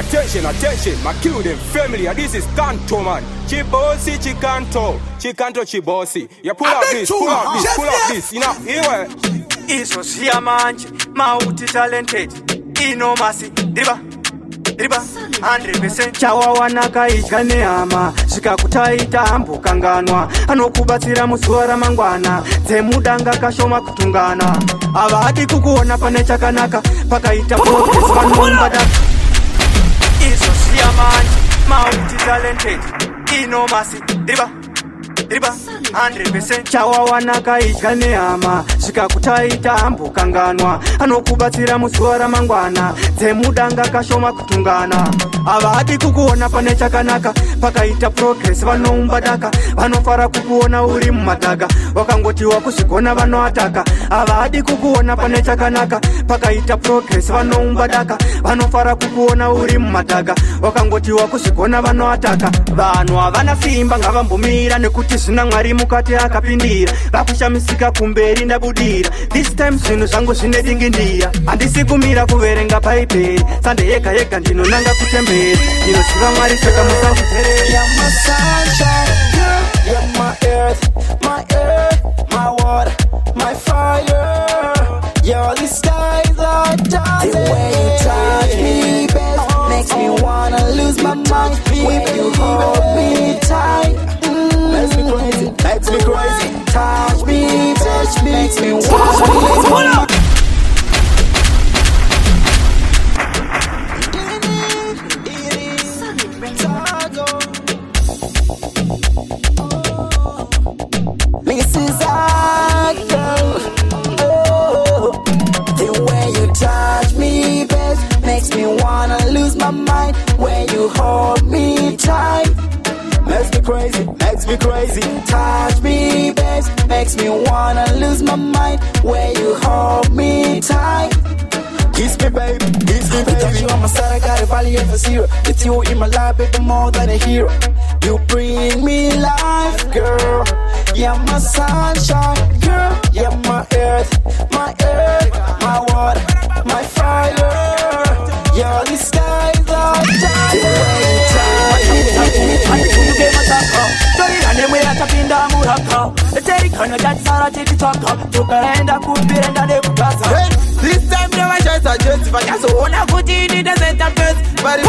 Attention, attention, my kill them family. This is Kanto, man. Chibosi, Chikanto, Chibosi. You pull up this, pull up this. You know, here. Iso siya manje, mauti talented. Ino masi, driba 100%. Chawa wanaka ichane ama, shika kutaita ambu kanganwa. Anokubatsira muswara mangwana, zemudanga kashoma kutungana. Abadi kukuona pane chakanaka, pakaita progress vanoumbadaka. Iso siya manje, mauti talented. Ino masi, driba 100%. Chawa wanaka ichane ama, shika kutaita ambu kanganwa. Anokubatsira muswara mangwana, zemudanga kashoma kutungana. Abadi kukuona pane chakanaka, pakaita progress vanoumbadaka. Vanofara kukuona uri mumadaga, wakangoti wakusikona vanoataka. Abadi kukuona pane chakanaka, pakaita progress vanoumbadaka. Vanofara kukuona uri mumadaga, wakangoti wakusikona vanoataka. Vanhu havana simba ngavambomira nekuti zina Mwari mukati akapindira. Vakushamisika kumberi ndabudira. This time zvinhu zvangu zvine dingindira. Handisi kumira kuverenga bhaibheri. Sande yega yega ndinonanga kutemberi. Ndinoziva Mwari saka musakuteerera. You're my sunshine, girl. You're my earth, my water, my fire. You're the sky that doesn't. The way you touch me, babe, makes me wanna lose my mind. If you hold me tight, makes me crazy, makes me crazy. Touch me, makes me wanna lose my mind. This is our girl. Oh, the way you touch me, babe, makes me wanna lose my mind. When you hold me tight, makes me crazy, makes me crazy. Touch me, babe, makes me wanna lose my mind. When you hold me tight, kiss me, baby, kiss me, baby. Without you on my side, I got a value of a zero. With you in my life, baby, more than a hero. You bring me life, girl. You're my sunshine, girl. You're my earth, my water, my fire. You're the sky that This time never just a just if I just wanna put in the center first. But it's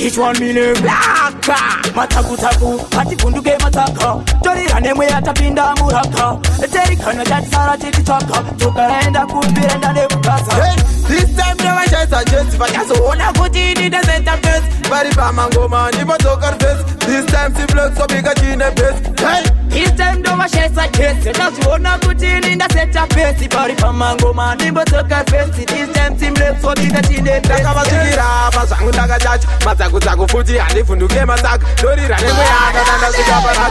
each 1 million black mataku pati kunduke mataka tori ranemwe atapinda muraka terikana jatsara tikitaka tukaenda kumbira ndane kukasa. This time never just a just if I just wanna put in the center first. But if I'm a goma nipotoka face. This time si blood so big a chine face. This time never just a just just wanna put in the center face. But if I'm a goma nipotoka face. This time si blood so big a chine face. Takabatikira pasangu ndakachacha matsaku futi handifunduke matsaka tori ranemwe akatanda zvikapara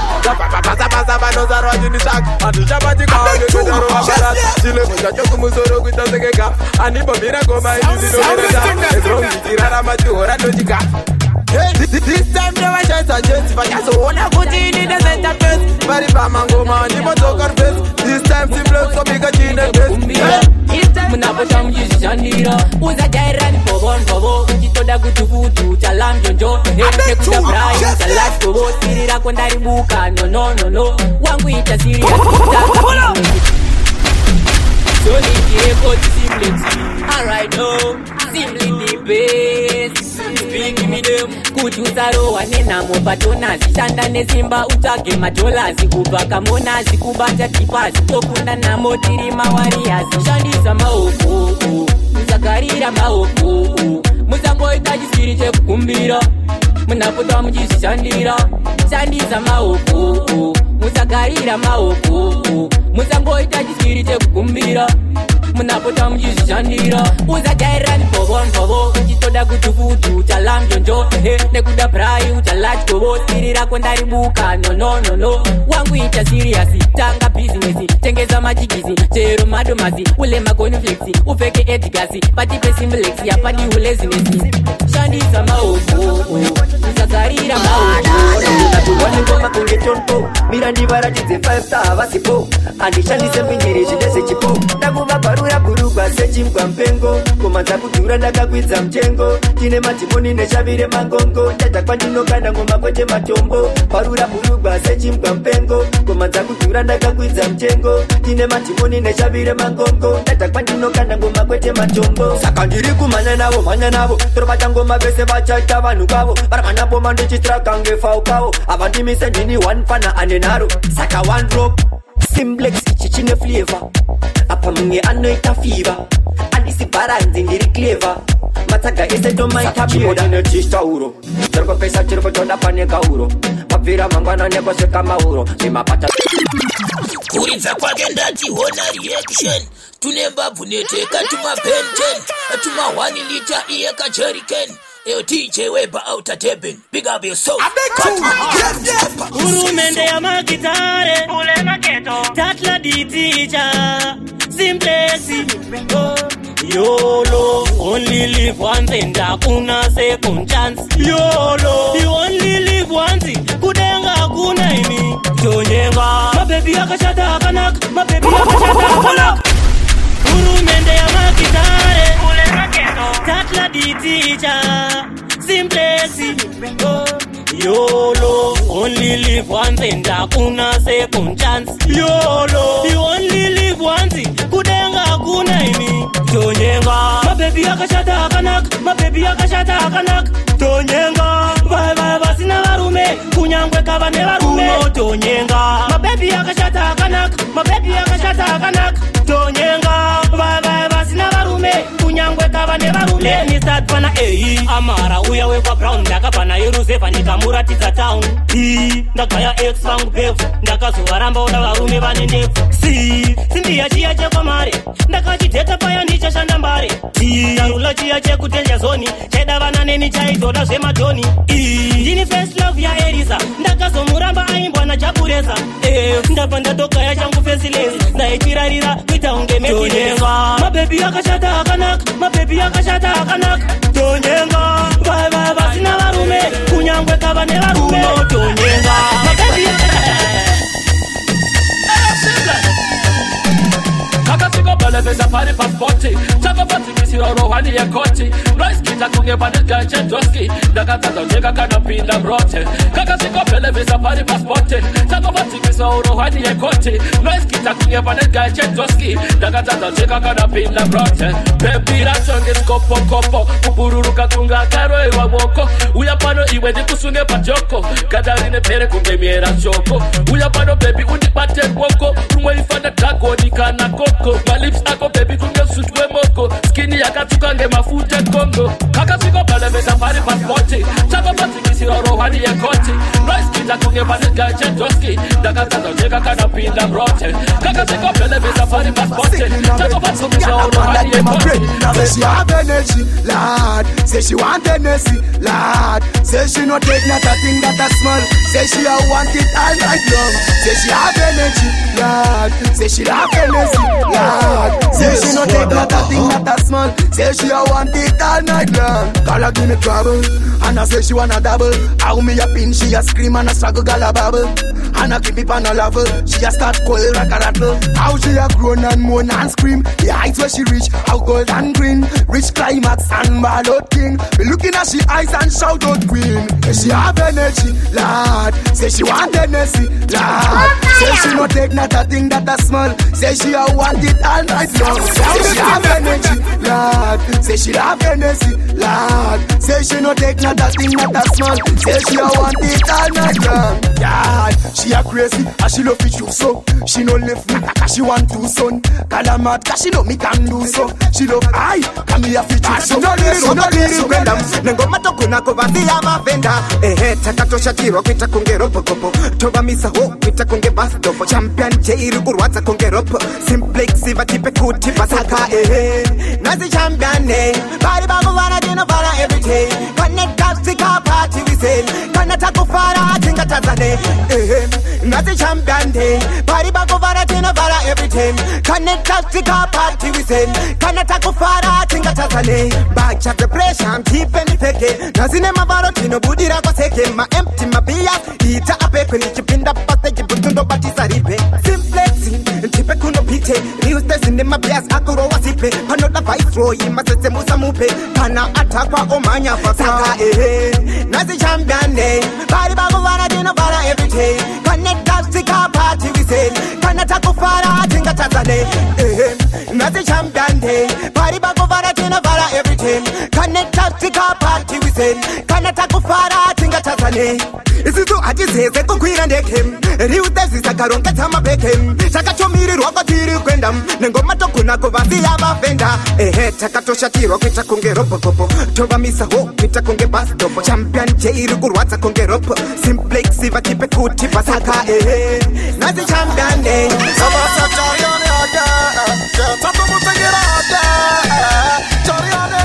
pasa vanozarwa chini tsaka handichabatikane kutarova parati chilevo chacho kumusoro kuita sekeka handimbomira goma idindinovereta ezongikirarama tihora ndochika. This time never just a just if I just wanna put in the center face. But if I'm a goma nipotoka face. This time si blood so big a chine face. Munapota mjishandira uza jairani pobo uchitoda kutukutu talam jonjo nekuda brai talat pobo sirira kwendaribuka no wangu ita serious kutaka so nikireko simply alright no simply the best speak me them kuchuzaro wanenamo patonazi shanda nesimba utage matolazi kubaka monazi kubata kipazi tokunda namo tiri mawariazi shandisa maoko musagarira maoko musangoita chisiri chekukumbira munapota mujishandira shandisa maoko musagarira maoko musangoita chisiri chekukumbira munapota mujishandira uzajairani pobo uchitoda kutufutu talam jonjo nekuda brai utalat kobo sirira kwendaribuka no wangu ita serious tanga business tengeza majigizi chero madomazi ule makonflicts ufeke edgasi pati pesimlex yapadi uleziness shandisa maoko musagarira maoko tuone ngoma kungetonto mirandi varatidze 5 star vasipo andishandise mbindiri zvine sechipo ndakuvabvarura bhurugwa sechimbwa mupengo komadza kudhura ndakakwidza mutengo tine madhimoni nechavire mangongo ndadza kwandinokanda ngoma kwete matombo bvarura bhurugwa sechimbwa mupengo komadza kudhura ndakakwidza mutengo tine madhimoni nechavire mangongo ndadza kwandinokanda ngoma kwete matombo saka ndiri kumhanya navo torovata ngoma vese vachaita vanhu kwavo varamhanyapoma ndichitraka ngefaukawo avandimise ndini 1 fana ane nharo saka 1 drop simplex ichi chine flavor apa mumwe anoita fiva andisi bharanzi ndiri clever matsaga ese tomaita chiodine chistauro tirikopesa tiri kutoda pane kauro mabvira mangwana nekwasvika mauro zvimapata kuridza kwake ndati hona reaction tune mbabvu neteka tuma pen 10 tuma 1 liter iye kacheriken DJ Weber outer Deben big up your soul Urumende ya magitare ule maketo Tatla di teacher Simplexi YOLO only live once and hakuna second chance YOLO you only live once kudenga kuna ini Tonyenga mabebi akashata akanak mabebi akashata akanak Urumende ya magitare ule maketo Tatla di teacher Simplexi YOLO only live once and hakuna second chance YOLO you only live once kudenga kuna ini Tonyenga mabebi akashata akanak mabebi akashata akanak Tonyenga vai vasina varume kunyangwe kava nevarume Tonyenga mabebi akashata akanak mabebi akashata akanak Tonyenga vai vasina varume kunyangwe kava nevarume Leni start pana amara uya wekwa brown ndakapana yeruzeva ndikamuratidza town ndagaya x vangu bevu ndakazovaramba oda varume vane ndevu sindiya chiya chekwamare ndakachidheta paya ndichashanda mbare ndarula chiya chekutenja zoni chaida vana neni chaizoda zvemadhoni ndini first love yaeriza ndakazomuramba aimbwa najabureza ndabva ndatogaya changu fesilesi ndaichirarira kuita unge metonyenga mabebi akashata akanaka mabebi akashata akanaka Tonyenga vai vasina varume kunyangwe kava nevarume Tonyenga mabebi Kakasiko beleveza pari passporti Chaka pati kisiro rohani ya koti Noise kita kunge panika chentoski Ndakataza njeka kana pinda brote Kakasiko beleveza pari passporti Chaka pati kisiro rohani ya koti Noise kita kunge panika chentoski Ndakataza njeka kana pinda brote Baby rachonge skopo kopo Kupururuka kunga karo iwa woko Uya pano iwe di kusunge pachoko Kadarine pere kunge miera choko Uya pano baby unipate woko Rumwe ifana tako nikana koko My lips ako baby kunge sutwe moko Skinny yakatuka nge mafute kongo Kakasiko beleveza pari passporti Chaka pati kisiro rohani ya koti Noise kita kunge panika chentoski Ndakataza njeka kana pinda brote Kakasiko beleveza pari passporti Chaka pati kisiro rohani ya koti Say she have energy, lad. Say she want energy, lad. Say she no take not a thing that a small. Say she a want it all night long. Say she have energy, lad. Say she have energy, lad. Say she no take not a thing that a small. Say she a want it all night long. Call her give me trouble, and I say she wanna double. How me a pin, she a scream and a struggle, gal a babble. And I keep it on a level. She a start cold like a rattle. How she a groan and moan and scream. The heights where she reach, how gold and green. Rich climax and ball out king. Be looking at she eyes and shout out queen. Say she have energy, lad. Say she want energy, lad. Say she no take not a thing that a small. Say she a want it all night long. Say she have energy, lad. Say she have energy, lad. Say she no take not a thing that a small. Say she a want it all night long. Lad, she a crazy, and she love it you so. She no left me, cause she want two son. Call her mad, cause she know me can do so. She love I, come here fit you so. No liri kwenda Nengoma tokuna kuvasia mavenda takatosha tiro kwita kunge ropo kopo Toba misa ho kwita kunge bastopo Champion jairu urwaza kunge ropo Simplex vatipe kuti basaka Nazi champion Bari bago wana dino para every day Connect kapsika party we say Kana takufara tinga tazane Nazi champion Bari bago wana dino para every day Connect kapsika party we say Kana takufara tinga tazane Bacha the pressure I'm keeping it again Nazine mavaro tino budira kwa seke Ma empty ma beer Ita apepe ni chipinda pasta jibu tundo batisarirwe Simplexi, ntipe kuno pite Riustesi ni mabias akuro wasipe Panoda viceroy, masese musa mupe Pana atakwa omanya fasaka Nazi champion day Bari bago vana dina vana every day Connect us to car party we say Kana tako fara tinga tazane Nazi champion day Bari bago vana dina vana every day Connect us to car party we say Kana tako fara tinga tazane Isizu ajizeze kukwira ndekem Riustesi sakaronga tama bekem Chakachomiri rwako tiri kwendam Nengoma tokuna kuvazi ya mafenda Takatosha tiro kita kunge ropo popo Tova misa ho kita kunge bastopo Champion jairu kurwata kunge ropo Simplexi vatipe kuti pasaka Nazi champion day Sabasa chariane aga Tato mutegera aga Chariane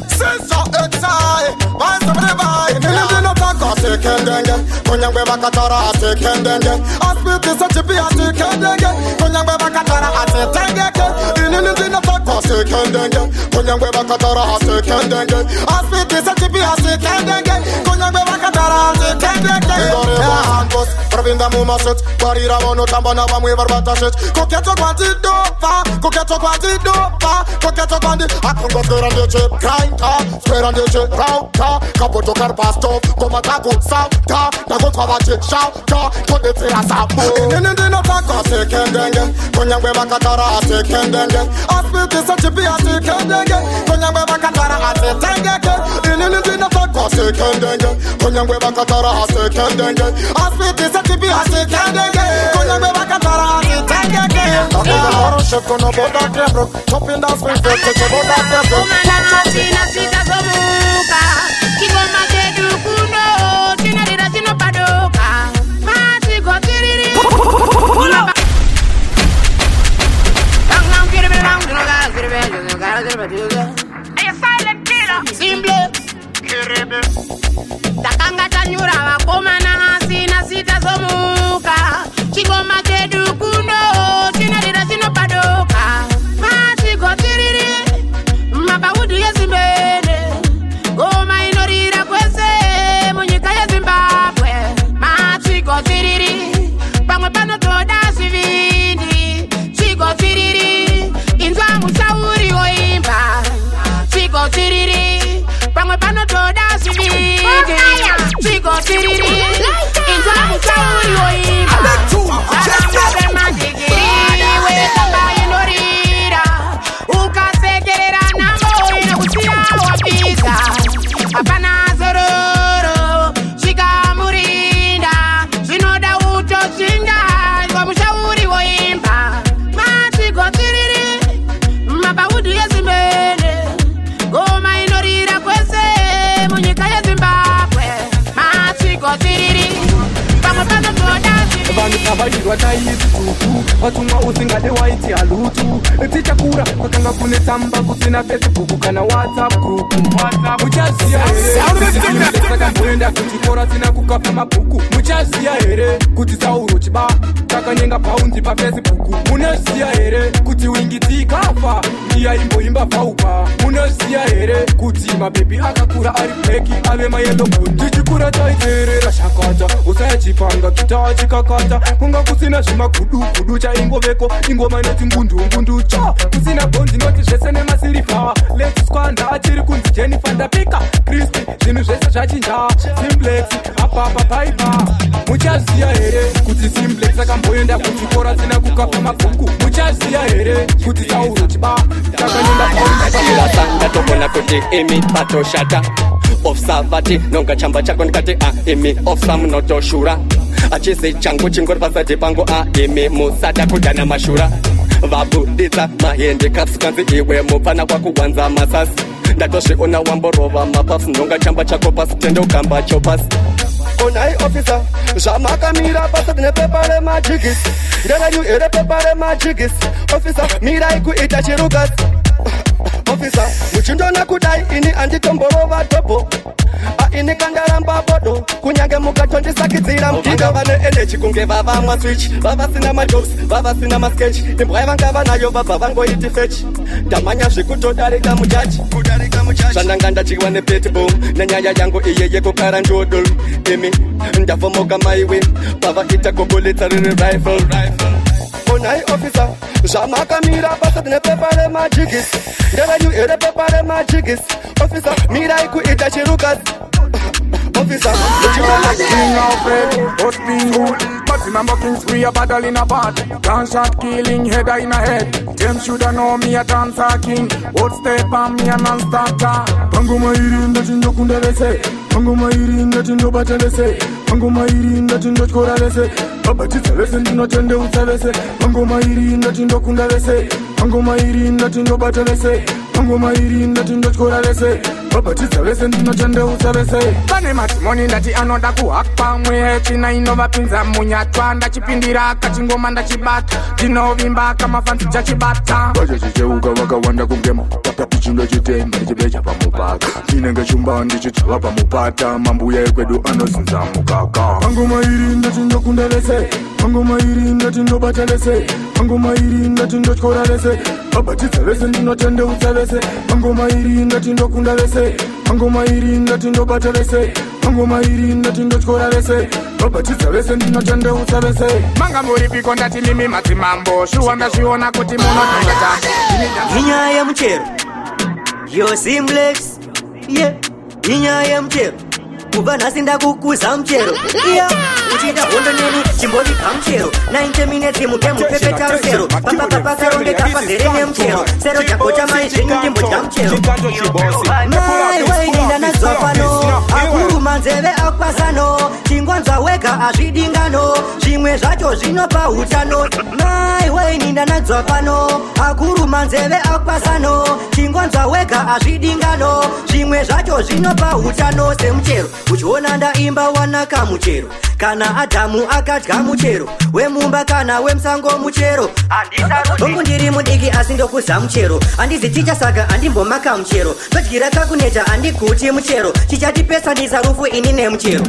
Sisa exai Vansa brevai Nilindino tako sekendenge Konyangwe bakatara sekendenge Aspiti sachipi sekendenge Konyangwe bakatara sekendenge Nilindino tako sekendenge Konyangwe bakatara sekendenge Aspiti sachipi sekendenge Konyangwe bakatara sekendenge Ngore wahankos Pravinda mumaset Barira mono tambana vamwe barbata shit Koketo kwanti dopa Koketo kwanti dopa Koketo kwanti Akungo sperande che Kainta Sperande che Rauta Kapoto karpasto Koma taku Sauta Nago kwavati Shauta Kode tira sapo Nindino tako sekendenge Konyangwe bakatara sekendenge Aspiti sachipi sekendenge Konyangwe bakatara sekendenge Nindino tako sekendenge Konyangwe bakatara sekendenge Aspiti sachipi sekendenge Konyangwe bakatara sekendenge Kakaro sheko no boda krebro Chopping down swing set Cheche boda krebro Umana sina sita somuka Kigoma tedu kuno Tina rira tino padoka Mati go tiriri Hey, silent killer Simple Takanga tanyura wakomana sina sita somuka Kigoma tedu kuno Tina rira tino padoka Mati go tiriri Mabaudi ya zimbele Goma inorira kwese Munyika ya Zimbabwe Machiko tiriri Pamwe pano toda sivindi Chiko tiriri Inzwa mushauri oimba Chiko tiriri Pamwe pano toda sivindi Chiko tiriri Inzwa mushauri oimba Chako magigiri Wekamba inorira Ukasekerera nambo inakutia wapiza Apana zororo Shikamurinda Zvinoda utochinga Kwa mushauri woimba Machiko tiriri Mabaudi ya zimbele Goma inorira kwese Munyika ya Zimbabwe Machiko tiriri Pamwe pano toda Vanhu kavairwa taizikuku vatumwa usingade waiti halutu tichakura kwakanga kune tsamba kusina Facebook kana WhatsApp group muchaziya here sakamboenda kuchikora sina kukafa mabhuku muchaziya here kuti Sauro chiba takanyenga paundi paFacebook munoziya here kuti wingi tikafa iya imboimba paupa munoziya here kuti mabhebi akakura ari bleki ave mayeloboni tichikura taiterera shakata usayachipanga tutachikakata kunga kusina zvimagudu chaingoveko ingoma inoti ngundu cha kusina bhondi noti zvese nemasirifa letskwanda achiri kunzi Jennifer ndapika Kristi zvinhu zvese zvachinja Simplex apapa paipa muchaziya here kuti Simplex akamboenda kuchikora sina kukafa mabhuku muchaziya here kuti Sauro chiba takanyenda ndatogona kuti imi patoshata ofsa vati nonga chamba chako ndikati imi ofsa munotoshura achizi changu chingori pasati pangu imi musada kudana mashura vabuditsa mahende kapsikanzi iwe mupana kwakuwanza masasi ndatozviona wamborova mapasi nonga chamba chako pasi tende ukamba chopasi onai ofisa zvamakamira pasati nepepa remajigisi nderenyu ere pepa remajigisi ofisa mirai kuita chirukasi officer muchindona kudai ini anditomborova topo ini kangaramba bodo kunyange mukatondisakidzira mutiga vane energy kunge vavamwa switch vavasina majokes vavasina masketch imbwa vanga vanayo vabva vangoiti fetch ndamanya zvekutodarika mujaji zvananga ndachiwa nepetbom nenyaya yangu iye yekukara njodol imi ndavhomoka maiwe pavaita gogoletsa riri rifle onai officer zvamakamira basa nepepa remajigis nderenyu ere pepa remajigis officer mirai kuita chirukazi officer King Alfred, us being good. But remember Kings, we a battle in a part. Gunshot killing, header in a head. Them shoulda know me a dancer king. Old step on me a non-starter. Pango mairi ndachindo kundelese. Pango mairi ndachindo batelese. Pango mairi ndachindo chkoralese. Baba titselese ndinotende utselese. Pango mairi ndachindo kundelese. Pango mairi ndachindo batelese. Pango mairi ndachindo chkoralese. Baba titselese ndinotende utselese. Pane matimoni ndati anoda kuhakpa mwe china inovapinza munyatwa ndachipindira kachingoma ndachibata ndinovimba kamafanzi chachibata vacha chicheuka vakawanda kungema tapichindo chitemba ndichibecha pamupaka chinenge chumba ndichitsava pamupata mambuya ekwedu anozinza mukaka pangoma iri ndatindokundelese pangoma iri ndatindobatelese pangoma iri ndatindotyoralese babatitselese ndinotende utselese pangoma iri ndatindokundelese pangoma iri ndatindobatelese pangoma iri ndatindotyoralese babatitselese ndinotende utselese manga muripiko ndati mimi madzimambo shuwa ndazviona kuti munotongata inyaya yemuchero yo simplex ye inyaya yemuchero kubva nhasi ndakukuza muchero iya uchiita hondo neni chimbovika muchero 90 minutes mukemupepeta rusero papapapasarongeka pazere nemuchero sero chakota mai zvenyu ndimbodya muchero mai wainenda nadzwa pano akuruma nzeve akwasano chingonzwa wega azvidingano zvimwe zvacho zvinopa utano mai wainenda nadzwa pano akuruma nzeve akwasano chingonzwa wega azvidingano zvimwe zvacho zvinopa utano semuchero uchiona ndaimba wanaka muchero kana adhamu akadya muchero wemumba kana wemusango muchero hongu ndiri mudiki asi ndokuza muchero handizi ticha saka handimbomaka muchero todyira kakuneta handiguti muchero chichatipesanisa rufu ini nemuchero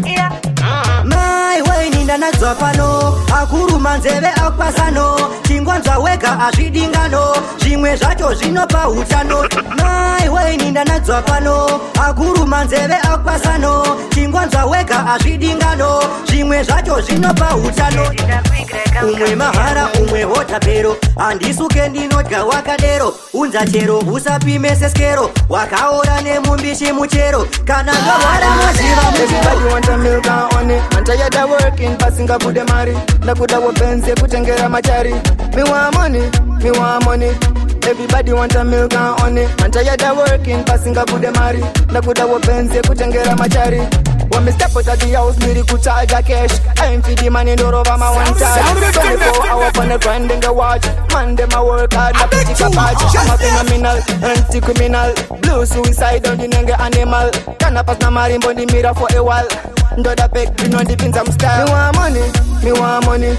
mai waininda nadzwa pano akuruma nzeve akwasano chingonzwa wega azvidingano zvimwe zvacho zvinopa utano mai waininda nadzwa pano akuruma nzeve akwasano chingonzwa wega azvidingano zvimwe zvacho zvinopa utano umwe mahara umwe hotapero handisuke ndinodya wakadero unza chero usapime seskero wakaora nemumbishi muchero kana ngarwara maziva antayada working pasinga bude mari ndakuda wopenzi kutengera machari me want money everybody want a milk and honey antayada working pasinga bude mari ndakuda wopenzi kutengera machari when me step out of the house me charge a cash I ain't feed the money door over my one time 24 hours on the grind and the watch man them a work hard na pick a patch I'm a phenomenal anti-criminal blue suicide on the nenge animal kana pass na mari mbondi mira for a while ndo da pek you know the pins I'm style me want money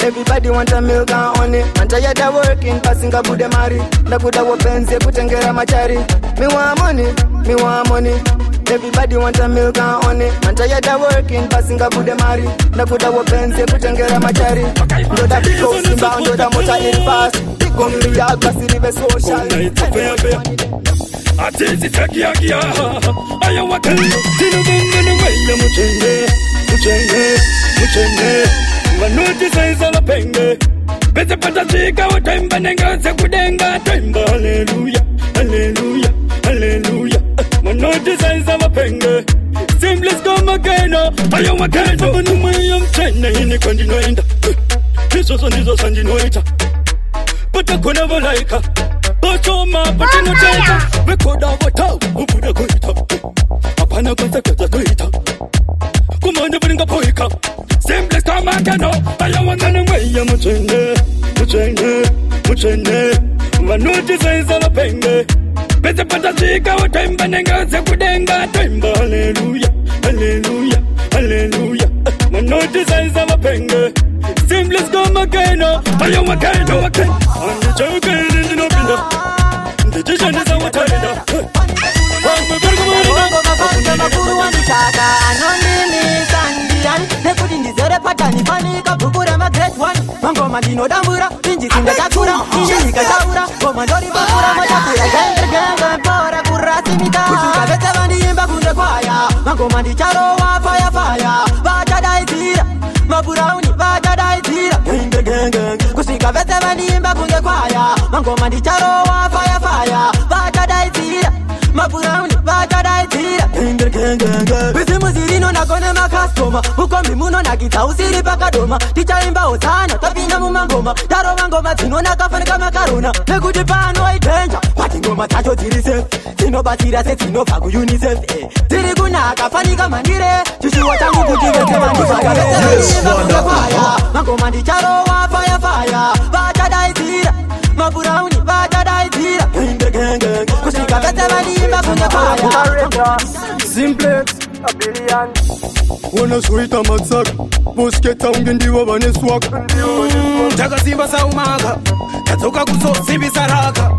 everybody want a milk and honey antayada working pasinga bude mari ndakuda wopenzi kutengera machari me want money everybody want a milk and honey antayada working pasinga bude mari ndakuda wopenzi kutengera machari ndo da big house simba ndo da motor in fast big on me dog basirive social Atizi takiagia aya wakati tinubungana wenda muchenge vanuti saiza la penge bete pata zika wataimba nengaze kudenga taimba haleluya vanuti saiza la penge simples kama kena aya wakati vanumaya mchene hini kandinoenda hizoso ndizo sanjinoita pata kuna valaika Bachoma patino teta Mekoda watau Ubuda kuita Apana kwanza kaza kuita Kumanda bilinga poika Simple kama kano Aya wangana mweya Muchene Vanuti saiza la penge Pese pata zika wataimba nengaze kudenga Taimba haleluya Vanuti saiza la penge Simple kama kano Aya wakano Andi choke ndinopinda Ndijishani za watari Ika bukura ma great one Mangoma dino dambura Inji sinda takura Inji nika taura Goma ndori bukura Matakura genga Bora kurasi mita Kusuka vete bandi imba kunde kwaya Mangoma di charo wa fire fire Bacha daitira Maburauni bacha daitira Genga Kusika vete bandi imba kunde kwaya Mangoma di charo wa fire fire Bacha daitira Maburauni bacha daitira Genga Bisi muzirino na kone makastoma Uko mimuno na kita usiri paka doma Ticha imba osana Tapinga mumangoma Taro mangoma Tino na kafani kama karuna Negudi pano itenja Wati ngoma tacho tiri safe Tino batira se tino fagu UNICEF Tiri guna kafani kama ndire Chushi watangu kutivete mandifa Mangoma di charo wa fire fire Bacha daitira Maburauni bacha daitira Genga Kushika vete manimba kunde kwaya Simplex a billion. Wanna sweet a matsak. Bosketa ungendiwa bane swak. Taka simba sa umaga. Katoka kuso sibi saraka.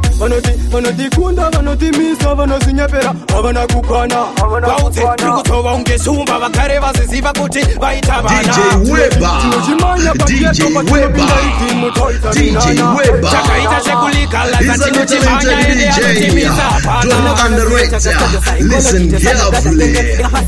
Vanoti kunda, vanoti misa, vanoti nyepera. Havana kukana. Baute, trukutowa ungesumba. Vakare vasiziva kuti vaitabana. DJ Weber. DJ Weber. DJ Weber. Chakaita shekulika. He's a talented DJ. Don't underrate him. Listen carefully.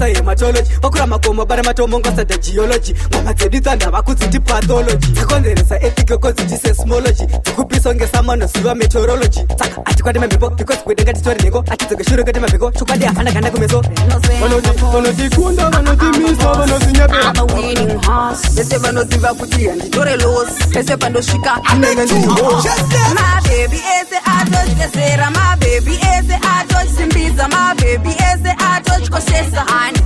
Bakura makomo bara matomo ngosa da geology mama tsedita ndaba kudziti pathology takonzeresa ethical cause it is seismology kupiso ngesamano siva meteorology saka atikwade mambepo because kwedenga titori nengo atidzoke shure kati mabeko chukwadi afana kanda kumeso vanoti kunda vanoti misa vanoti nyepera I'm a winning horse bese vanoziva kuti handitore loss pese pandosvika inenge ndiri boss my baby ese atochkezera my baby ese atochisimbidza my baby ese atochikosesa hani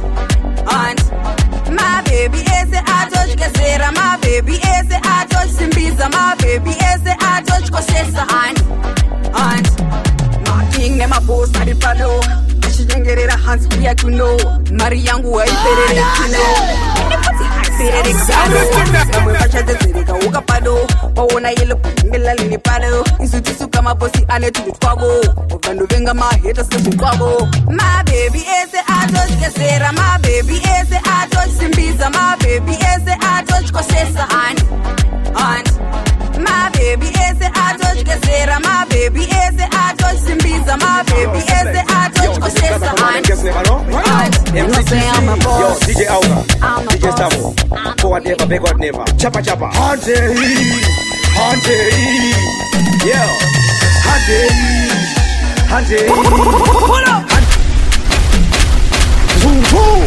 my baby ese atochkezera my baby ese atochisimbidza my baby ese atochikosesa hani making nemaboss ari pano achinyengerera hands pia kuno mari yangu haiperere kuno amwe vachadzedzereka ukapado waona yele kungelalini pado isu tisuka mabosi ane tundu twavo vandovenga maheta sezvo kwavo my baby ese atochkezera my baby ese atochisimbidza my baby ese atochikosesa hani my baby ese atochkezera my baby ese atochisimbidza my baby ese atochikosesa hani Yo, DJ Auga, DJ Stavo, forward never, backward never. Chapa chapa. Hante, yeah. Hante. Pull up.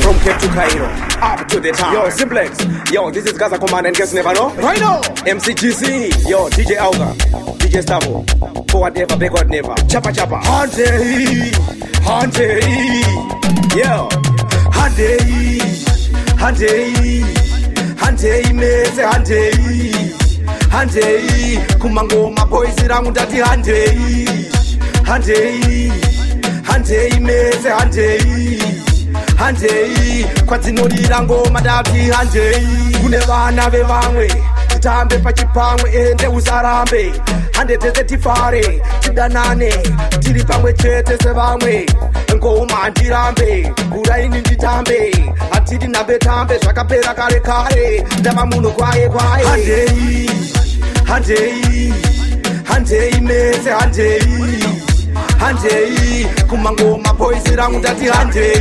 From Cape to Cairo, up to the top. Yo, Simplex. Yo, this is Gaza Command and guess never know. Right now. MCGC. Yo, DJ Auga, DJ Stavo, forward never, backward never. Chapa chapa. Hante, yeah. Hante, mese hante, kumangoma boys rangu ndati hante, mese hante, kwadzinodira ngoma ndati hante, kune vana vevamwe titambe pachipamwe ende usarambe hande tese tifare tidanane tiri pamwe chete sevamwe ngoma handirambe uraini nditambe hatiri nambe zvakapera kare ndava munhu kwaye handei mese handei kumangoma boys rangu ndati handei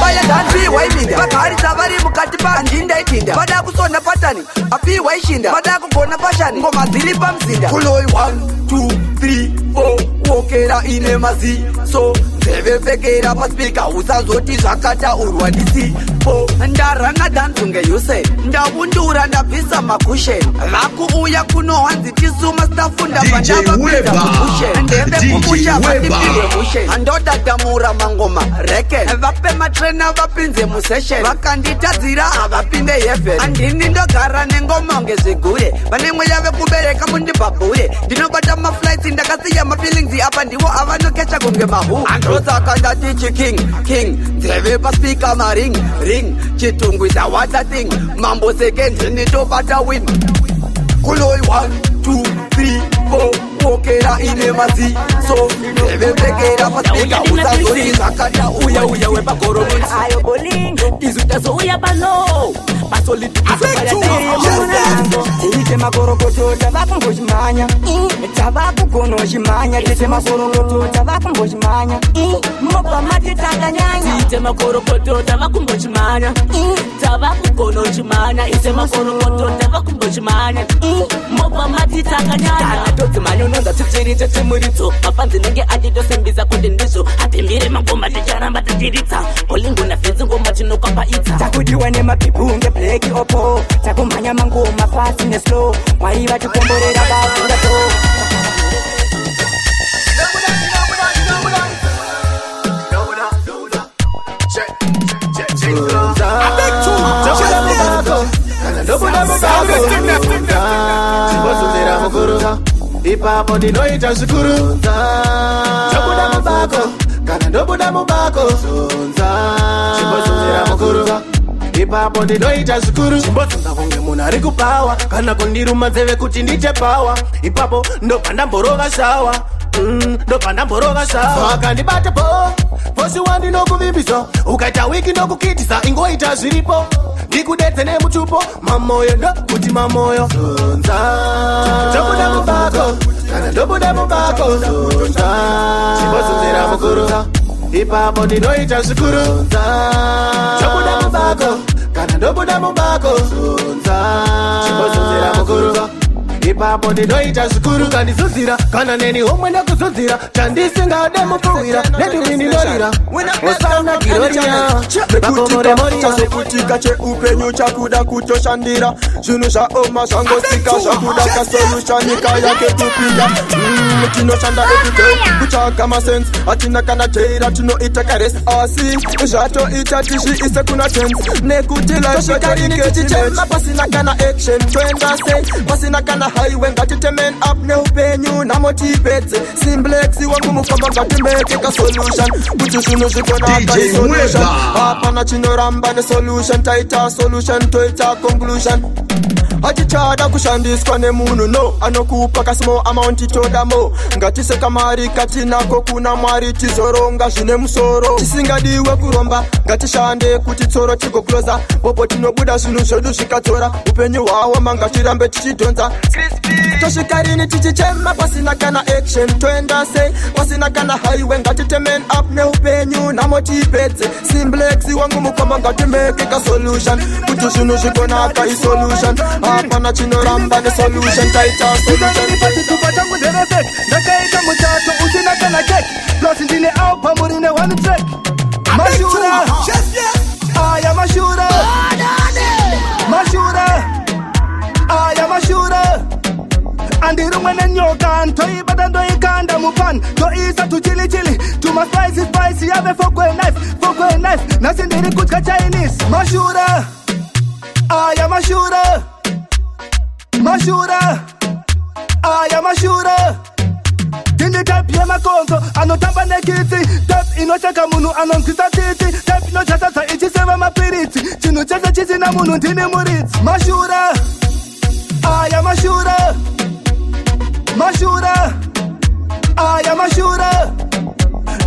baya danziwa iminda vakaharidza vari mukati pandinda itinda vada kusona patani apiwa ishinda vada kugona pashani ngoma dziri pamzinda kuloi 1 2 3 4 wokera ine maziso nzevepfekera paspika usazoti zvakataurwa ndisipo ndaranga danzunge yuse ndavundura ndabvisa makusheni vakuuya kunohanzi tisuma stafunda vandavapinda mukusheni ndeve kumusha vandipinde musheni handodadamura mangoma reken vape matrena vapinze musesheni vakanditadzira havapinde heaven handini ndogara nengoma ngezvigure vane mweya vekubereka mundibhabhure ndinobata maflights ndakasiya mafeelings apa ndivo avanokecha kunge mahu andosaka ndatichi king nzeve paspika maring chitungwisa watating mambo sekendi ndinitobata win kuloi 1 2 3 4 mokera ine mazi so evepekera pasika uzazozizakata uya wepakoromonzi ayo bolingo izutazouya pano Tite makorokoto tavakumboshimanya tavakugonoshimanya tite makorokoto tavakumboshimanya mopa matitanganyanya Tite makorokoto tavakumboshimanya tavakugonoshimanya ite makorokoto tavakumboshimanya mopa matitanganyanya todzimanya unonza tichiritse chimuritso mapanzi nenge achitosimbisa kuti ndizvo atimbire magoma ticharamba tichiritsa bolingo nafenzi ngoma tinokapaitsa takudiwa nemabhibhunge bleki opo takumhanya mangoma pasi neslow mwari vatikomborera vafungato ipapo ndinoita zvikuru chobuda mubako kana ndobuda mubako chimbozunzira mukuru ipapo ndinoita zvikuru chimbozunza kunge munhu ari kupawa kana kundiruma nzeve kuti ndiche pawa ipapo ndobva ndamborova shawa ndobva ndamborova shawa akandibata po posi wandinokuvimbisa ukaita wiki ndokukitisa ingoita zviripo ndikudedze nemutupo mamoyo ndokuti mamoyo zonza ndobuda mubako kana ndobuda mubako zonza chimbozunzira mukuru ipapo ndinoita zvikuru ndobuda mubako kana ndobuda mubako chimbozunzira mukuru ipapo ndinoita zvikuru kandizunzira kana neni homwe ndakuzunzira chandisingade mukuwira nedumi ndinorira osana giroria chazokutika cheupenyu chakuda kutoshandira zvinhu zvaoma zvangosika zvakuda kasolushanyika yake kupinda tinoshanda everyday kutsvaga masense hatina kana teira tinoita karest asi zvatoita tizviise kuna tense nekuti lifeiketichema pasina kana action toenda sei pasina kana highway ngatitemen up neupenyu namotipedze simplex wangu mufamba ngatimeke kasolution kuti zvinhu zvikonaka solution hapana chinoramba nesolution taita solution toita conclusion hatichada kushandiswa nemunhu no anokupa kasimo amount todamo ngatiseka mari katinako kuna mwari tizoronga zvine musoro tisingadiwe kuromba ngatishande kuti tsoro tigokloza popo tinobuda zvinhu zvedu zvikatora upenyu hwawo mangatirambe tichidhonza tosvikarini tichichema pasina kana action toenda sei pasina kana highway ngatitemen up neupenyu namotipedze simplex wangu mukomba ngatimeke kasolution kuti zvinhu zvikonaka isolution hapana chinoramba nesolution taita solution changu nderefek ndakaita muchato usina kana keki plus ndine album urine one track mashura aya mashura mashura aya mashura andirumwe nenyoka ntoibata ndoikanda mupan toisa tuchilichili tuma spicy yave fokwe knife nasi ndiri kutya Chinese mashura aya mashura mashura aya mashura tindi type yemakonzo anotamba nekiti type inocheka munhu anonzwisa titi type inochasasa ichiseva mapiritsi chinhu chese chisina munhu ndini muridzi mashura aya mashura mashura aya mashura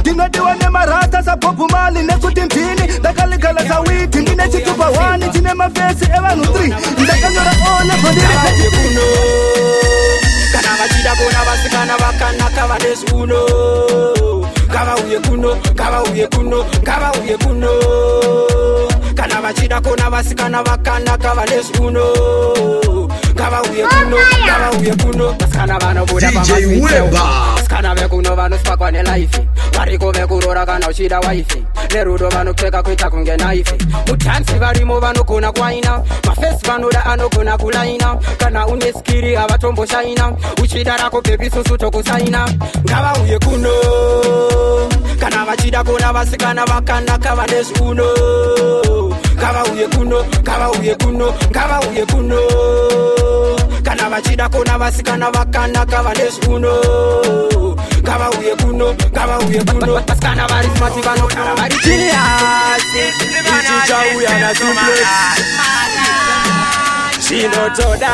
ndinodiwa nemarata sabhobhu mali nekuti ndini ndakaligala zawiti ndine chitupa 1 chine mafesi evanhu 3 ndakanyora one bondiri kana vachida kuona vasikana vakanaka vane zviuno ngavauye kuno ngavauye kuno ngavauye kuno kana vachida kuona vasikana vakanaka vane zviuno ngavauye kuno ngavauye kuno vasikana vanobuda vasikana vekuno vanosvakwa nelaifi variko vekurora kana uchida waifi nerudo vanopfeka kuita kunge naifi mutansi varimo vanogona kuaina mafesi vanoda anogona kulaina kana une skiri havatomboshaina uchida rako bhebisusu tokusaina ngavauye kuno kana vachida kuona vasikana vakanaka vane zviuno ngavauye kuno ngavauye kuno ngavauye kuno kana vachida kuona vasikana vakanaka vane zviuno ngavauye kuno ngavauye kuno vasikana vari smati vanogara vari chini hasi ichichauya nasimplex Zvinotoda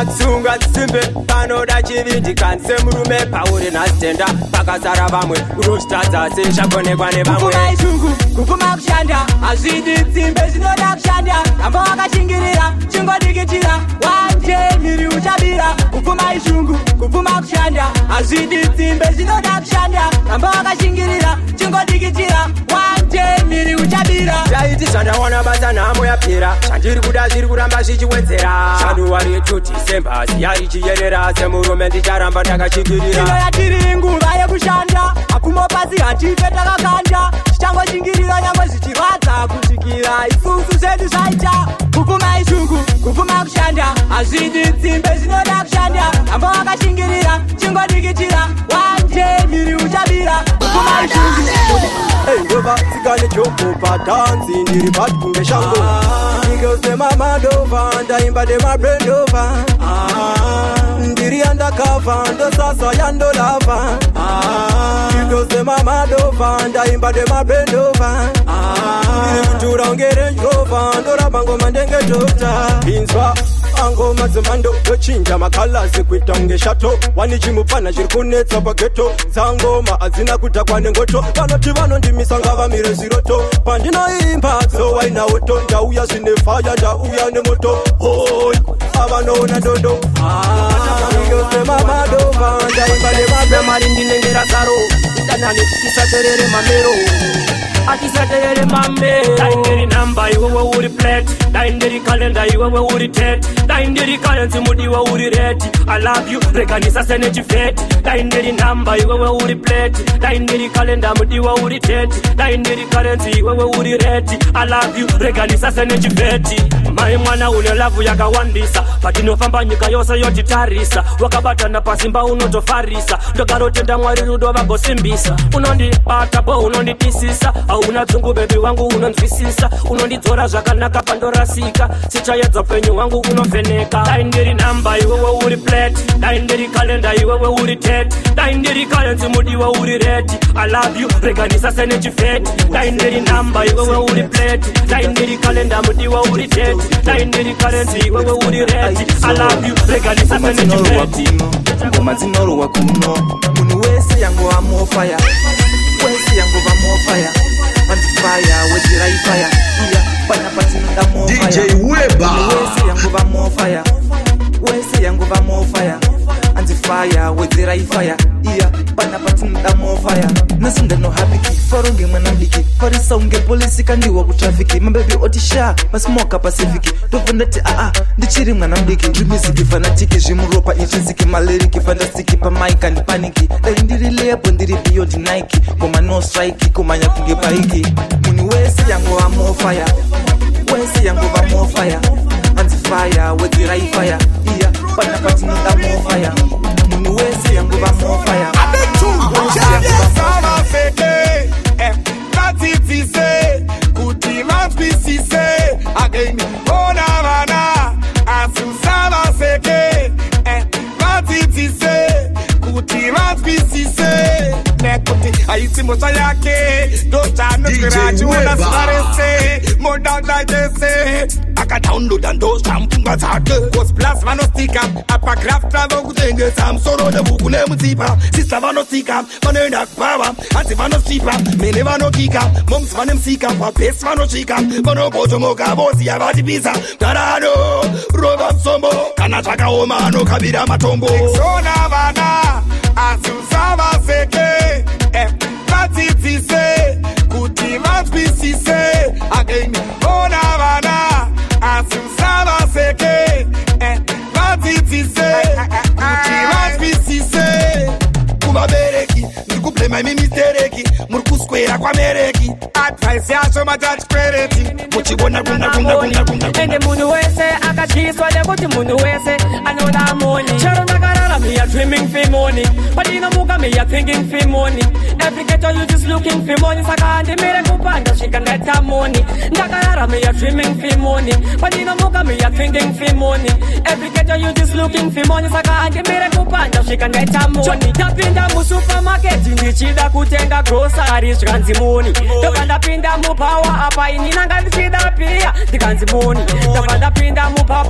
kusunga simbe panoda chivindi kanse murume pauri nasitenda pakazara vamwe urozvitadza sezvagonekwa nevamwe kukuma izvungu kukuma kushanda hazvidi tsimbe zvinoda kushanda amba wakashingirira chingodikitira wanje miri uchabira kukuma izvungu kukuma kushanda hazvidi tsimbe zvinoda kushanda amba wakashingirira chingodikitira wanje miri uchabira ndaiti zvandawana basa nhamo yapera zvandiri kuda zviri kuramba zvichiwedzera januwari yetuti sembasi yari chiyerera semurume ndicharamba ndakashingirira ino yatiri nguva yekushanda akumo pasi hatife takakanda tichangoshingirira nyangwe zvichirwadza kusvikira isusu zvedu zvaita kukuma izvungu kukuma kushanda hazvidi tsimbe zvinoda kushanda amba wakashingirira chingodikitira wanje miri uchabira kukuma izvungu ndova tsikane joko patanzi ndiri pati kunge shango ikosema madova ndaimba nemabrendova ndiri yandakava ndosasa yandolava ikosema madova ndaimba nemabrendova ndiri kutura ungerenjova ndoramba ngoma ndengedokta inzwa angoma dzemhando yochinja makalazi kuita unge shato wani chimupana chiri kunetsa pageto dzangoma hadzina kudhakwa nengoto vanoti vanondimisa ngavamire ziroto pandinoimba dzowainawoto ndauya zvine faya ndauya nemoto hoi avanoona ndondo yosemamadova ndaimba nemamari ndinengera zaro danani tisaterere mamero atisaterere mambe daindiri namba iwewe uri plate daindiri kalenda iwewe uri tet daindiri karenzi mudiwa uri reti I love you reganisa sene chifeti daindiri namba iwewe uri plate daindiri kalenda mudiwa uri tet daindiri karenzi iwewe uri reti I love you reganisa sene chifeti mai mwana une lavu yakawandisa patinofamba nyika yose yotitarisa wakabatana pasimba unotofarisa ndogarotenda mwari rudo vagosimbisa unondibata bo unonditisisa hauna dzungu bebi wangu unonzwisisa unondidzora zvakanaka pandorasika sichayedza upenyu wangu unovheneka daindiri namba iwewe uri plate daindiri kalenda iwewe uri tet daindiri karenzi mudiwa uri reti I love you reganisa sene chifeti daindiri namba iwewe uri plate daindiri kalenda mudiwa uri tet daindiri karenzi iwewe uri reti I love you reganisa sene chifeti ngoma dzinorwa kuno munhu wese yangu amofaya wese yangu vamofaya fire with the right fire yeah pana patinoda mo fire DJ Weba wese yangu vamofaya wese yangu vamofaya and the fire with the right fire yeah pana patinoda mo fire nasinda no habiki foronge mwana mdiki farisa unge polisi kandiwa ku traffic mabebi otisha pasmoka pacific tofundati ndichiri mwana mdiki ndimiziki fanatic zvimuropa intrinsic maleriki fantastic pa mic and panic ndiri lebo ndiri beyond Nike koma no strike koma nyakunge paiki muni wese yangu amo fire wese yangu amo fire and fire with the right fire yeah pana patinoda mo fire muni wese yangu amo fire sama feke katiti se kuti maspisi se again ona vana asu sama feke katiti se kuti maspisi se nekuti aiti mocha yake dota nokerachi ona sarese moda dajese aka download and those champunga zake cause plus vanostika apa craft travel kutengesa msoro nebuku nemutsipa sisa vanostika vanoenda kupava asi vanosipa mene vanokika moms vanemsika papesi vanosvika vanobotomoka vosi yavatipisa darano rova msombo kana zvakaoma anokavira matombo sona vana asusava seke vatitsise kuti vatwisise again ona vana asusava seke vatitsise kuti vatwisise kuvabereki ndikublema imi mistereki muri kuswera kwamereki advice yacho matachikwereti muchibona ende munhu wese akatyiswa nekuti munhu wese anoda money chero ndakarara me are dreaming for money padinomuka me are thinking for money every ghetto you just looking for money saka handimire kupanda svika ndaita money ndakarara me are dreaming for money padinomuka me are thinking for money every ghetto you just looking for money saka handimire kupanda svika ndaita money tapinda musupermarket ndichida kutenga groceries zvikanzi money ndobva ndapinda mupower apa ini nanga ndichida pia ndikanzi money ndobva ndapinda mupapa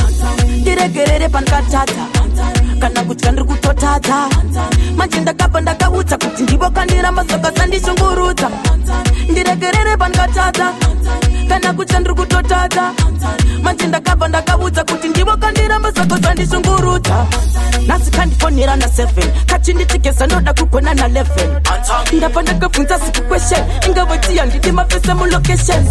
ndiregerere pandikatadza kana kutya ndiri kutotadza manje ndakabva ndakaudza kuti ndivo kandiramba saka sandishungurudza ndiregerere pandikatadza kana kutya ndiri kutotadza manje ndakabva ndakaudza kuti ndivo kandiramba saka sandishungurudza nhasi kandifonera na7 kachinditigeza ndoda kugona na11 ndabva ndakabvunza siku question ingavetiya ndidi mafese mulocation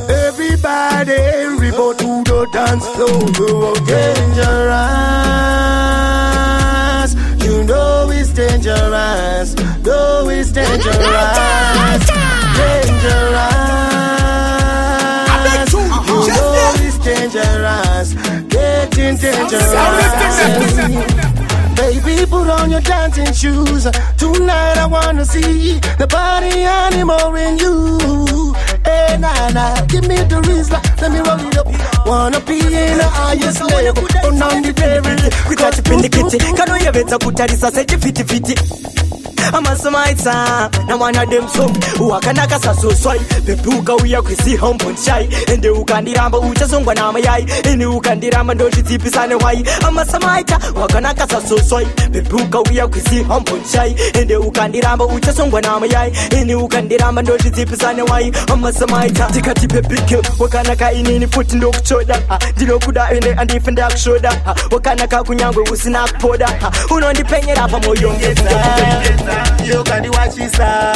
Everybody report to the dance floor. You're dangerous. You know it's dangerous. Know it's dangerous. You know it's dangerous. Getting dangerous. Baby, put on your dancing shoes. Tonight I wanna see the body animal in you. Hey, nah, give me the reason. Let me roll it up. Wanna be in the highest level. On the very. Kuchachi pendekete. Kano yaveta kutarisa seje fiti fiti. Amasamaita na one of them so wakanaka saso swai pepuka uya kwisi hombo chai ende ukandiramba uchasongwa na mayai ende ukandiramba ndo chizipisane wai amasamaita wakanaka saso swai pepuka uya kwisi hombo chai ende ukandiramba uchasongwa na mayai ende ukandiramba ndo chizipisane wai amasamaita tikati pepike wakanaka inini futi ndo kuchoda ndilo kuda ende andifenda kushoda wakanaka kunyangwe usina kupoda unondipenyera pa moyo Yo kadi wachisa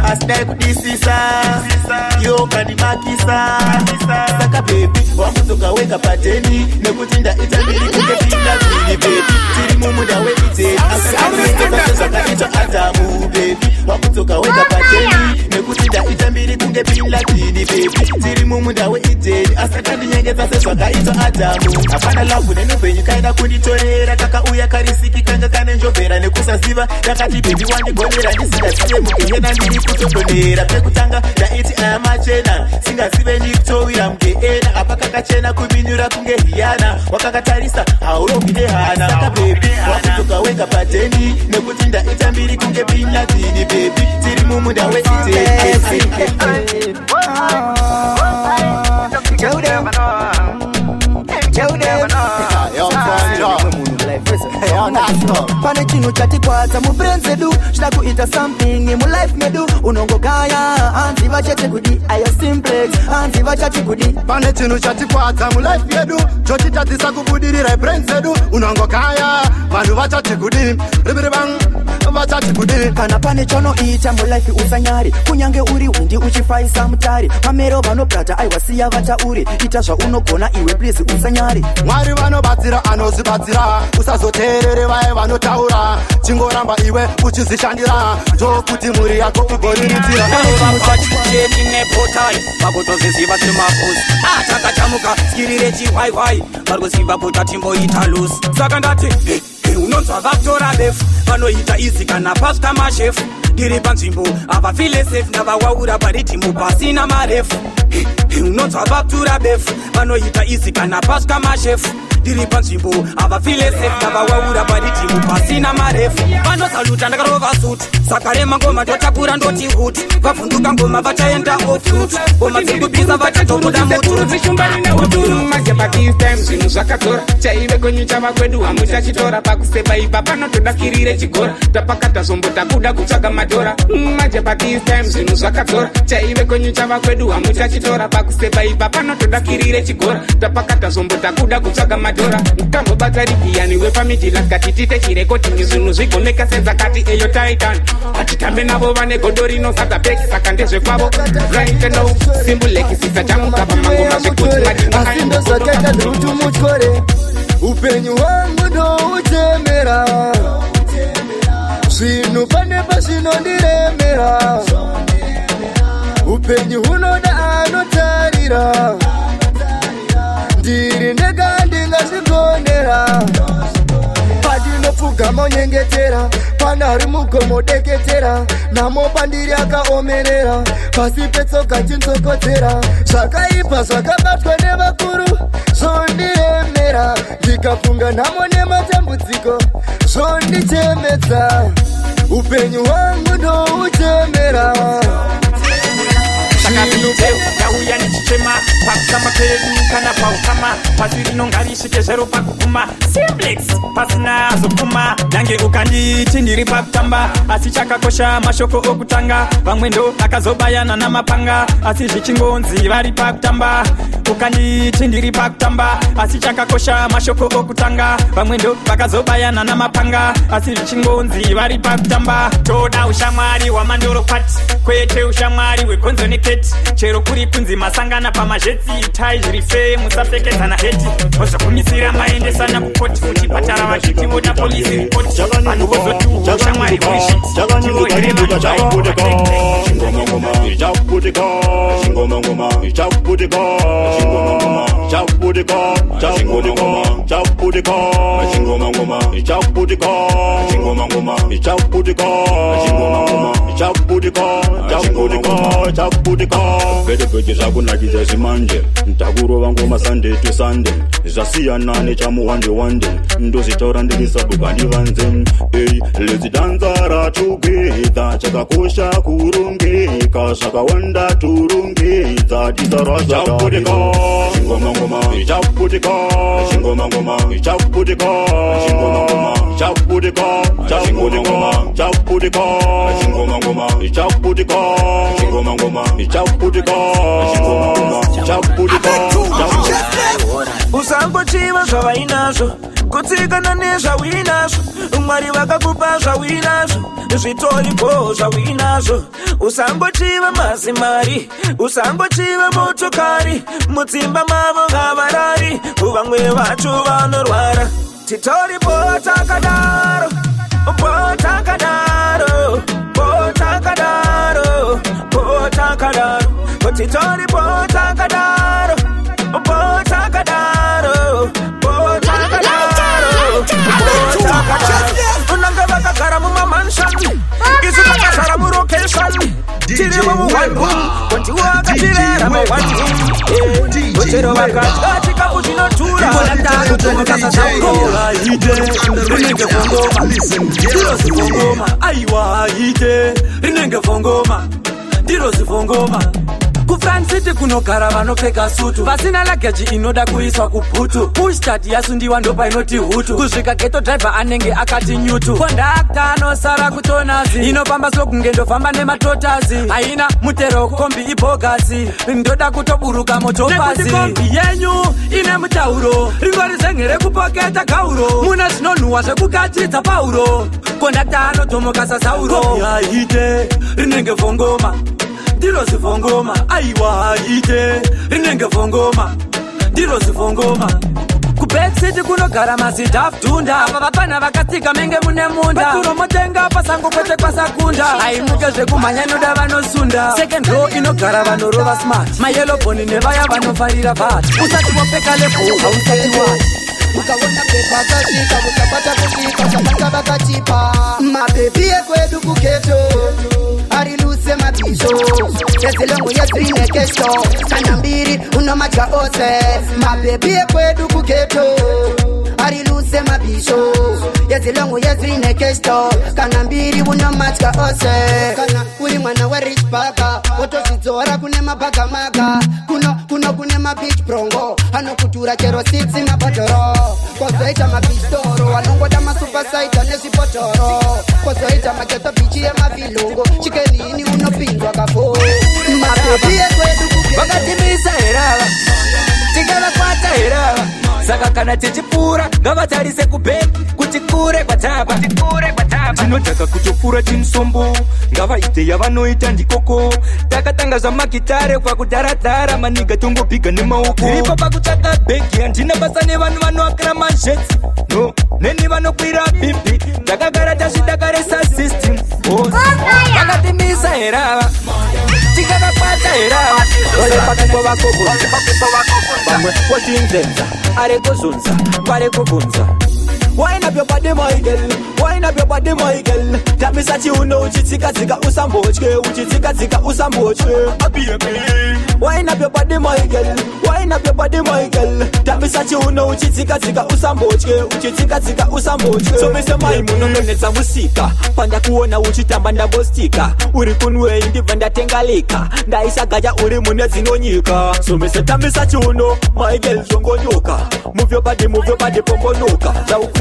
Asdai kudisisa Yo kadi makisa Saka baby Wamutoka weka pateni Nekutinda itabiri kukepinda Tini baby Tiri mumuda wekite Saka ito atamu baby Wamutoka weka pateni Nekutinda itabiri kukepinda Tini baby Tiri mumuda wekite Asaka ninyengeza saka ito atamu Apana labu nenupenyu kaida kunditorera Kaka uya karisiki kanga kanenjovera Nekusaziva Kakati baby wani gonera nisida siemu Ihena nini kutondonera Pekutanga da iti ayamachena Singa sibe nikutowira mgeena Apaka kachena kuminyura kunge hiyana Wakakatarisa haurokide hana Saka baby wakutoka weka pateni Nekutinda itambiri kunge pina Tini baby tiri mumuda we ite Pane chino chati kwata mu brenze du Shina kuita something mu life me do Unongo kaya Anzi vachete kudi Ayo simplex Anzi vachete kudi Pane chino chati kwata mu life me do Choti chati saku budirira brenze du Unongo kaya Manu vachete kudi Ribiri bang Vachete kudi Kana pane chono ita mu life usanyari Kunyange uri windi uchifaisa mutari Mamero vano prata aiwasiya vacha uri Itasha unogona iwe please usanyari Mwari vano batira anozi batira Usazoterere vae vanotaura Chingoramba iwe uchizishandira Ndokuti muri yako ugoriritira Cheti nepotai Vakutoziziva timapusi Atakachamuka skirire chiwaiwai Varikuziva pota timbo italus Saka ndati unonzwa vakutora befu Vanoita izi kana pasta mashefu Diri panzvimbo avafile safe Navawaura paritimu pasina marefu Unonzwa vakutora befu Vanoita izi kana pasta mashefu Diri panzvimbo avafile safe Navawaura paritimu pasina marefu Vanosaluta ndakarova suti Sakarema ngoma ndotakura ndoti huti Vavhunduka ngoma vachaenda offroot Ngoma dzirikupisa vachatomuda mutu Zvishumbari neuturu Majaba this time zvinhu zvakatora Chaive kwenyu chava kwedu hamuchachitora Pakusepa ipa panotoda kirire chigora Tapakata zombo takuda kutsvaga madhora Majaba this time zvinhu zvakatora Chaive kwenyu chava kwedu hamuchachitora Pakusepa ipa panotoda kirire chigora Tapakata zombo takuda kutsvaga madhora Mukambobata ripiyani wepamidhila Kati tite chirekoti zvinhu zvigoneka sedzakati eyo Titan Atitambe navo vane godori nosaka peki Saka ndezvekwavo Right no Simbuleki sisa chamuka pamangoma zvekuti Madinga Asindo sakeka drutu mutkore Upenyu wangu ndo utemera Zvinu pane pasvinondiremera Upenyu hunoda anotarira Ndiri ndega ndingazvigonera Padinopfuga monyengetera Panari mugomo deketera Namo pandiri akaomerera Pasi petsoka chinzokodzera Zvakaipa zvakabatwa nevakuru Zvondiremera Ndikafunga nhamo nematambudziko Zvondichemedza Upenyu wangu ndoutemera Yauya nichichema Pakutama pedu kana paukama Pasi rinonga risvike zvero pakuguma Simplex pasina azopfuma Nyange ukanditi ndiri pakutamba Asi chakakosha mashoko okutanga Vamwe ndo akazobayana namapanga Asi zvichingonzi vari pakutamba Ukanditi ndiri pakutamba Asi chakakosha mashoko okutanga Vamwe ndo vakazobayana namapanga Asi zvichingonzi vari pakutamba Toda ushamwari hwamandoro pati Kwete ushamwari hwekonzo neketi Chero kuri kunzi masangana pamazhetsi itai zviri fe musapfekedzana heti vozokumisira maendesana kukoti kuchipatara vachiti voda polisi ripoti vanhu vozoti shamwari kunakidza zvimanje ntakurova ngoma sunday to sunday zvasiyana nechamuwande wande ndozvitaura ndirisabuka ndivanze ei let's danza together chakakosha kurongeka zvakawanda turongedza tisarashaaputika chingoma ngoma ichaputika chingoma ngoma ichaputika chingoma ngoma ichaputika chingoma ngoma ichaputika chingoma ngoma ichaputika chingoma ngoma ichaputika usangochiva zvavainazvo kutsikana nezvauinazvo mwari vakakupa zvauinazvo zvitoripo zvauinazvo usangochiva mazimari usangochiva motokari mudzimba mavo ngavarari vamwe vacho vanorwara titoripo takadaro potakadaro potakadaro potakadaro titori potakadaro potakadaro potakadaro unanga vakagara mumamanshon isu vakazara murocation tiri mumuwandu kuti wakatirera mawandu uchero vakatya chikafu chinotura rinenge vongoma ndirozi vongoma aiwa ite rinenge vongoma ndirozi vongoma kufrancity kunogara vanopfeka sutu vasina lageji inoda kuiswa kubhutu pushtad yasundiwa ndopa inoti hutu kusvika geto driver anenge akati nyutu kondakta anosara kutonazi inofamba sokunge ndofamba nematotazi haina mutero kombi ibhogasi ndoda kutoburuka motopazi kombi yenyu ine mutauro ringorizenge rekupoketa gauro muna zvinonhuhwa zvekugadzidza pauro kondakta anotomoka sasauro yaite rinenge vongoma ndirozi vongoma aiwa ite rinenge vongoma ndirozi vongoma kubackside kunogara mazidhafdunda ava vapana vakatsika menge mune munda paturomotenga pasango kwete kwasakunda haimuke zvekumhanya inoda vanosunda second row inogara vanorova smart mayelobhoni nevaya vanofarira vat usati wopfeka lepo hausati wati ukaona pepa kasvika ukabata kusvika zvakanga vakatipa mabhebi ekwedu kuketo ari luse mabhisho ezilongo yezirinekesho kana mbiri unomadya ose mabhebi ekwedu kuketo ari luse mabhisho ezilongo yezirinekesho kana mbiri unomadya ose kana uri mwana werich baka wotozvidzora kune mabhagamaga kuno kune mabich brongo anokutura chero 6 mabhodhoro kozoita mabhistoro anongoda masupasaita nezvibhodhoro kozoita mageto bichi yemavilungu chikenini unopindwa kafo mabhebi ekwedu vakatimisa herava tikavakwata herava saka kana tichipfuura ngavatarise kubheki kuti kure kwatapa tinodhaka kutopfuura timusombo ngavaite yavanoita ndikoko takatanga zvamakitare kwakudharadhara maniga tongobhiga nemaoko iripo pakutsvaka bheki handina basa nevanhu vanoakira mazhetsi no neni vanokwira bhipi takagara tazvidakaresa system vakatimisa herava tikavakwata herava olepakupo vakobo vamwe votinzenza arekuzunza varekubvunza Wind up your body, my girl. Wind up your body, my girl. Tell me that you know uchitika usambochke, uchitika usambochke. Wind up your body, my girl. Wind up your body, my girl. Tell me that you know uchitika usambochke, uchitika usambochke. So me say my munono netsa musika, panda kuona uchitamba ndabostika. Uri kunwe ndiva ndatengalika, ndaisagaja uri mune dzinonyika. So me say tell me that you know my girl zongonyoka. Move your body, pombonoka.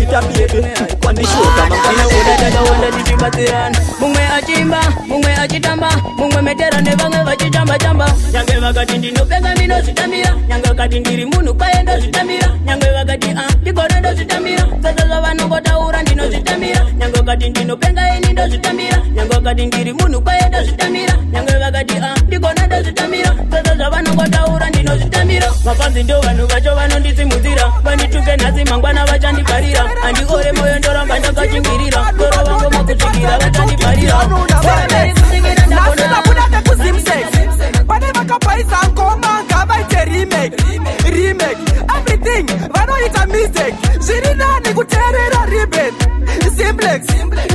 Baby, kwanishoka mangana udada wanda dijibatirana mumwe achimba mumwe achitamba mumwe metera nevamwe vachitamba tamba nyange vakati ndinopenga ndinozvitamira nyange vakati ndiri munhu kwaye ndozvitamira nyange vakati ndigona ndozvitamira sasa zvavanongotaura ndinozvitamira nyange vakati ndinopenga ini ndozvitamira nyange vakati ndiri munhu kwaye ndozvitamira nyange vakati ndigona ndozvitamira sasa zvavanongotaura ndinozvitamira ndinotambira mafanzi ndo vanhu vacho vanondisimudzira vandituke nhasi mangwana vachandiparira andikore moyo ndoramba ndakachingirira ngoro vangu makutsvikira vachandiparira everything vanoita mistake zviri nani kuteerera ribet simplex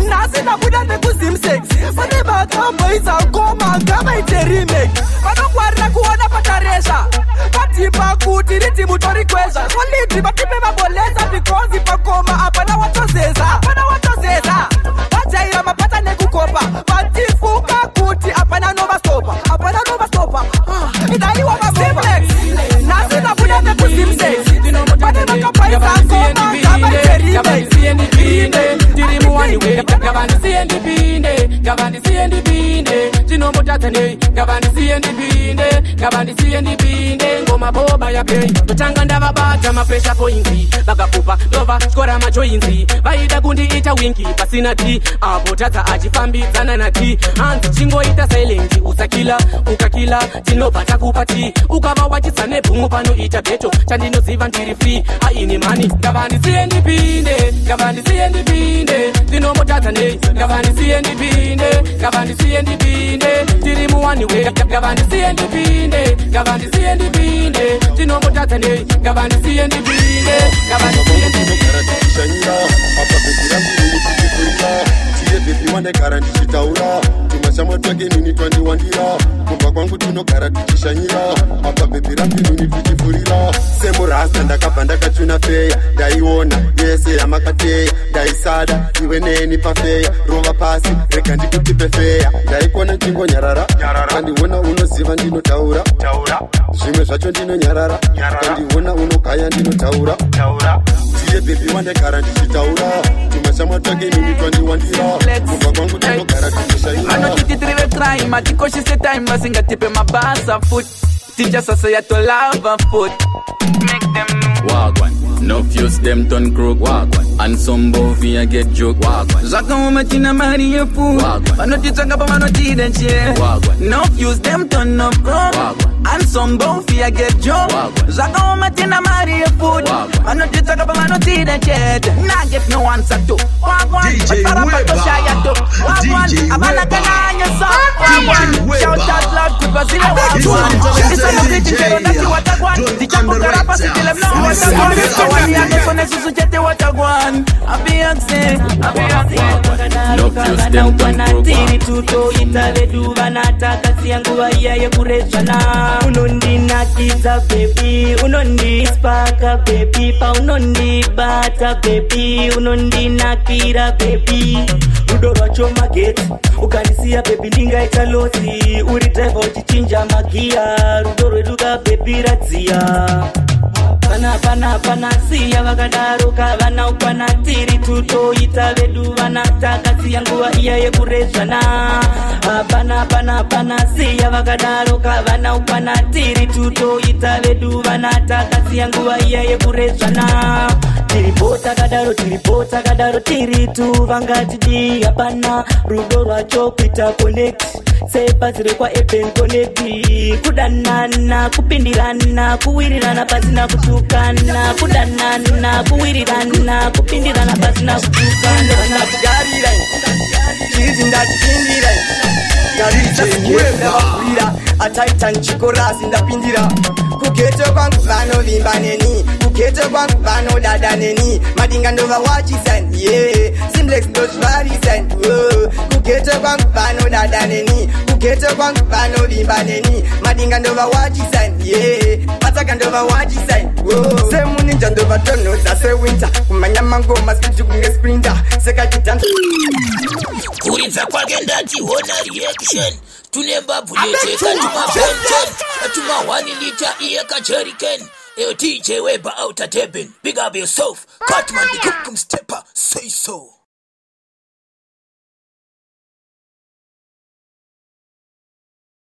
nhasi ndabuda nekuzimsex pane vakaboisa ngoma ngavaite remake vanongwarira kuona pataresha vatipa kuti ritimutori kwezva koliti vatipe vaboleza because pakoma hapana watozeza vajaira mapata nekukopa vatifuka kuti hapana novastopa idaiwa vasimplex nhasi ndabuda nekuzimsex pane vakaboisa ngoma ngavaite remake ngavandisiendipinde ngoma boba yapei totanga ndavabata mapresha poinzi vakapupa ndova skora machoinzi vaida kundiita wingi pasina ti apo tadza achifambidzana nati hanzi chingoita silenti usakila ukakila tinobva takupa ti ukava wachitsa nebhumu panoita beto chandinoziva ndiri free aini mani ngavandisiendipinde ndinomotadza nei ngavandisiendipinde tiri muwani we ngavandisiendipinde ndinomotadza nei ngavandisiendipinde bebi wandagara ndichitaura tumashamwa twake nini twandiwandira kumba kwangu tunogara tichishanyira apa bebi rambinuni tichifurira semurasta ndakabva ndakachuna feya ndaiona yese yamakateya ndaisada iwe neni pafeya rova pasi rega ndikutipe feya ndaikona chingonyarara kandiona unoziva ndinotaura zvimwe zvacho ndinonyarara kandiona unogaya ndinotaura tiye bebi wandagara ndichitaura tumashamwa twake nini twandiwandira kumba kwangu tunogara tichishanyira anotiti tirive crime atikoshise time vasingatipe mabasa foot teacher sasa yatolava foot make them wagwan no fuse them turn crook wagwan and some bovi I get joke wagwan zvakaoma tina mari yefu vanotitsvanga pavanotidenche no fuse them turn up crook and some bovi I get joke zvakaoma tina mari yefu vanotitsvanga pavanotidenche na get no answer to wagwan vatarapatoshaya to wagwan avana kananya so wagwan shout out loud kupazile wagwan isonopitichero ndati watagwan ndichakogara pasitile mlongo watagwan wani yakefone susu chete watagwan abiakse vanatiri tutoita vedu vanatakasiya nguva iya yekuredzvana unondinakidza bebi unondispaka bebi paunondibata bebi unondinakira bebi rudo rwacho magetsi ukandisiya bebi ndingaita losi uri driva uchichinja magiya rudo rwedu kabebi radziya pana siya vakadaroka vana ukwanatiri tutoita vedu vanatakasiya nguva iya yekuredzvana pana siya vakadaroka vana ukwanatiri tutoita vedu vanatakasiya nguva iya yekuredzvana tiripo takadaro tiri tu vangatidi hapana rudo rwacho kuita connect sepasi rekwa eben connect kudanana kupindirana kuwirirana pasina kutukana kudanana kuwirirana kupindirana pasina kutukana chiri ndatipindira ndavavurira ataita nchikorasi ndapindira kugeto kwangu vanovimba neni kugeto kwangu vanodada neni madinga ndova wachisan simplex ndozvivarisan kugeto kwangu vanodada neni kugeto kwangu vanovimba neni madinga ndova wachisan mataka ndova wachisan semuninja ndova tonhodza sewinter kumanya mangoma sikuti kunge sprinter seka chidanza kuridza kwake ndati hona reaction tune mbabvu neteka tumapenchen tuma 1 liter iyeka jerrycan eyo TJ Weber outer Durban big up yourself Cartman the Kumkum Stepper say so